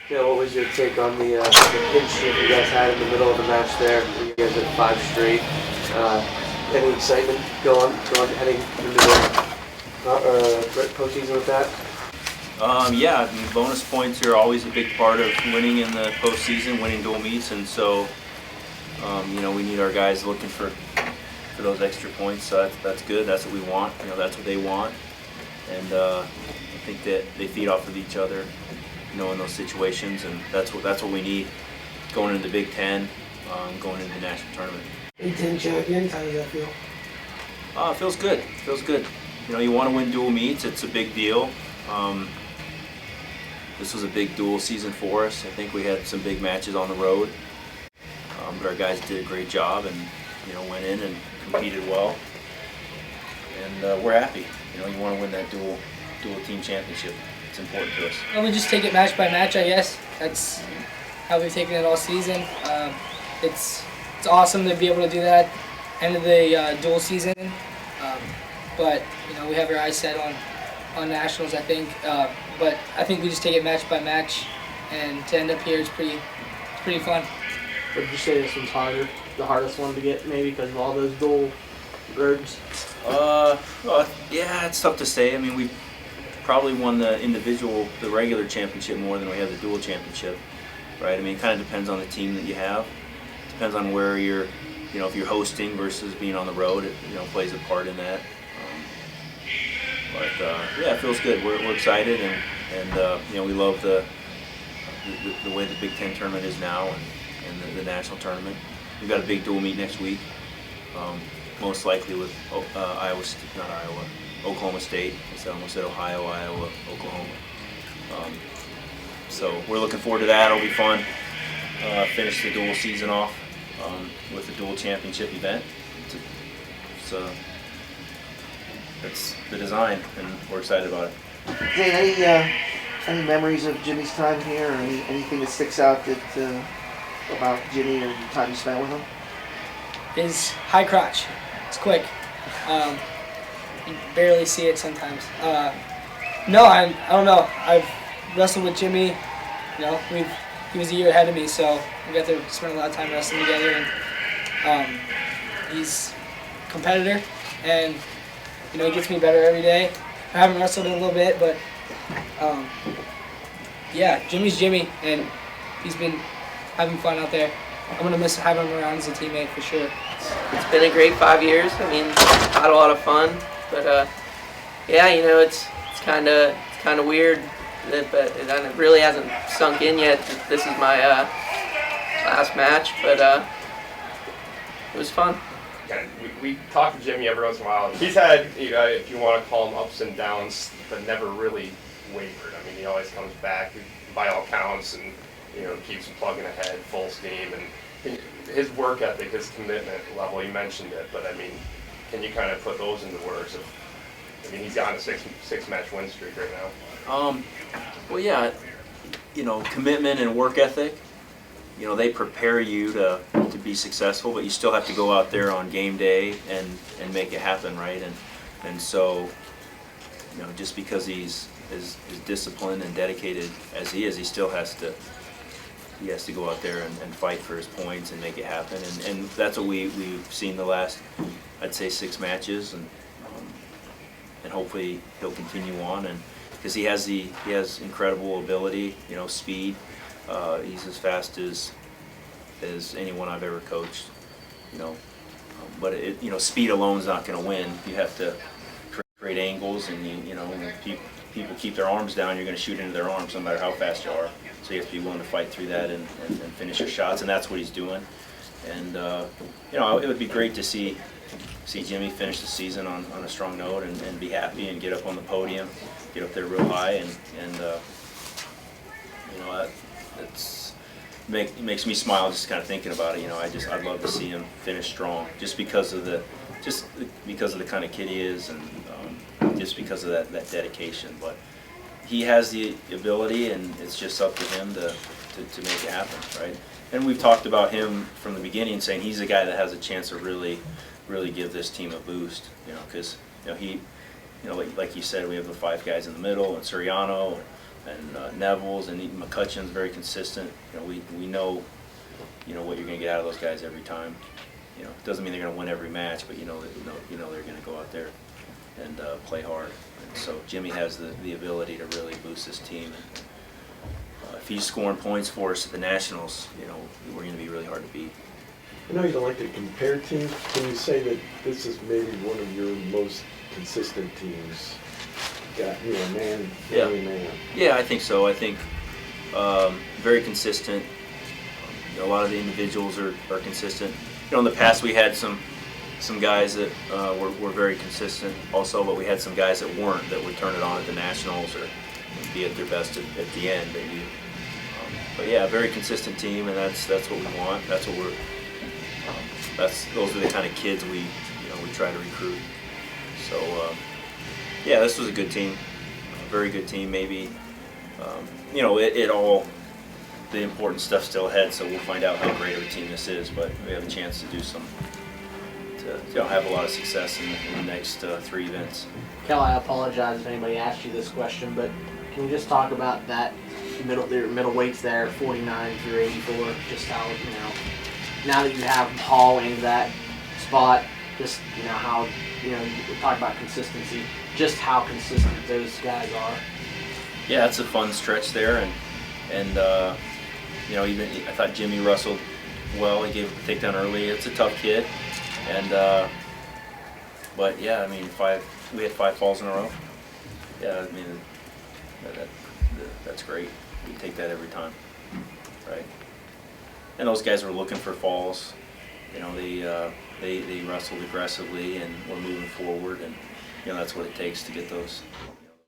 Yeah, what was your take on the pinch that you guys had in the middle of the match there? You guys had 5 straight. Any excitement heading into the postseason with that? Yeah, I mean, bonus points are always a big part of winning in the postseason, winning dual meets, and so we need our guys looking for those extra points. So that's good. That's what we want. That's what they want, and I think that they feed off of each other, in those situations, and that's what we need going into the Big Ten, going into the national tournament. Big Ten champions, how does that feel? It feels good. It feels good. You want to win dual meets. It's a big deal. This was a big dual season for us. I think we had some big matches on the road, but our guys did a great job and went in and competed well. And we're happy. You want to win that dual team championship. It's important to us. We just take it match by match, I guess. That's how we've taken it all season. It's awesome to be able to do that end of the dual season. But we have our eyes set on nationals, I think. But I think we just take it match by match, and to end up here, it's pretty fun. Would you say this one's harder, the hardest one to get, maybe because of all those dual verbs? Yeah, it's tough to say. I mean, we probably won the regular championship more than we have the dual championship, right? I mean, it kind of depends on the team that you have. It depends on where you're, if you're hosting versus being on the road, it plays a part in that. Yeah, it feels good. We're excited, and we love the way the Big Ten tournament is now, and the national tournament. We've got a big dual meet next week, most likely with Oklahoma State. I almost said Ohio, Iowa, Oklahoma. So we're looking forward to that. It'll be fun. Finish the dual season off with the dual championship event. So that's the design, and we're excited about it. Hey, any memories of Jimmy's time here, or anything that sticks out about Jimmy or the time you spent with him? His high crotch. It's quick. You barely see it sometimes. No, I don't know. I've wrestled with Jimmy. He was a year ahead of me, so we got to spend a lot of time wrestling together. And he's a competitor, and he gets me better every day. I haven't wrestled in a little bit, but yeah, Jimmy's Jimmy, and he's been having fun out there. I'm gonna miss having him around as a teammate for sure. It's been a great 5 years. I mean, had a lot of fun, but yeah, it's kind of weird, but it really hasn't sunk in yet. This is my last match, but it was fun. We talk to Jimmy every once in a while. He's had, if you want to call them ups and downs, but never really wavered. I mean, he always comes back by all counts and keeps plugging ahead, full steam. And his work ethic, his commitment level, you mentioned it, but I mean, can you kind of put those into words? He's on a six match win streak right now. Well, yeah, commitment and work ethic. They prepare you to be successful, but you still have to go out there on game day and make it happen, right? And so, just because he's as disciplined and dedicated as he is, he still has to go out there and fight for his points and make it happen. And that's what we've seen the last, I'd say, 6 matches, and hopefully he'll continue on, and because he has incredible ability, speed. He's as fast as anyone I've ever coached, but speed alone is not going to win. You have to create angles, and when people keep their arms down, you're going to shoot into their arms no matter how fast you are. So you have to be willing to fight through that and finish your shots, and that's what he's doing. And it would be great to see Jimmy finish the season on a strong note and be happy and get up on the podium, get up there real high, and it makes me smile just kind of thinking about it. I'd love to see him finish strong, just because of the kind of kid he is, and just because of that dedication. But he has the ability, and it's just up to him to make it happen, right? And we've talked about him from the beginning, saying he's a guy that has a chance to really give this team a boost, because he, like you said, we have the 5 guys in the middle, and Suriano, Neville's and even McCutcheon's very consistent. You know, we know, you know, what you're going to get out of those guys every time. You know, it doesn't mean they're going to win every match, but you know they're going to go out there and play hard. And so Jimmy has the ability to really boost this team. And, if he's scoring points for us at the Nationals, you know, we're going to be really hard to beat. I know you don't like to compare teams. Can you say that this is maybe one of your most consistent teams? Got, you know, man. Yeah, I think so. I think very consistent. You know, a lot of the individuals are consistent. You know, in the past we had some guys that were very consistent also, but we had some guys that weren't, that would turn it on at the Nationals or be at their best at the end. But yeah, a very consistent team, and that's what we want. That's what we're. Those are the kind of kids we try to recruit. So yeah, this was a good team, a very good team. Maybe you know, it all, the important stuff still ahead. So we'll find out how great of a team this is. But we have a chance to do have a lot of success in the next 3 events. Cael, I apologize if anybody asked you this question, but can you just talk about that middle weights there, 49 through 84, just how, you know, now that you have Hall in that spot, just, you know, how, you know, we talk about consistency, just how consistent those guys are. Yeah, it's a fun stretch there, and you know, even I thought Jimmy wrestled well. He gave a takedown early. It's a tough kid, and but yeah, I mean, we had 5 falls in a row. Yeah, I mean, that's great. We take that every time, right? And those guys were looking for falls. You know, they wrestled aggressively and were moving forward, and you know, that's what it takes to get those.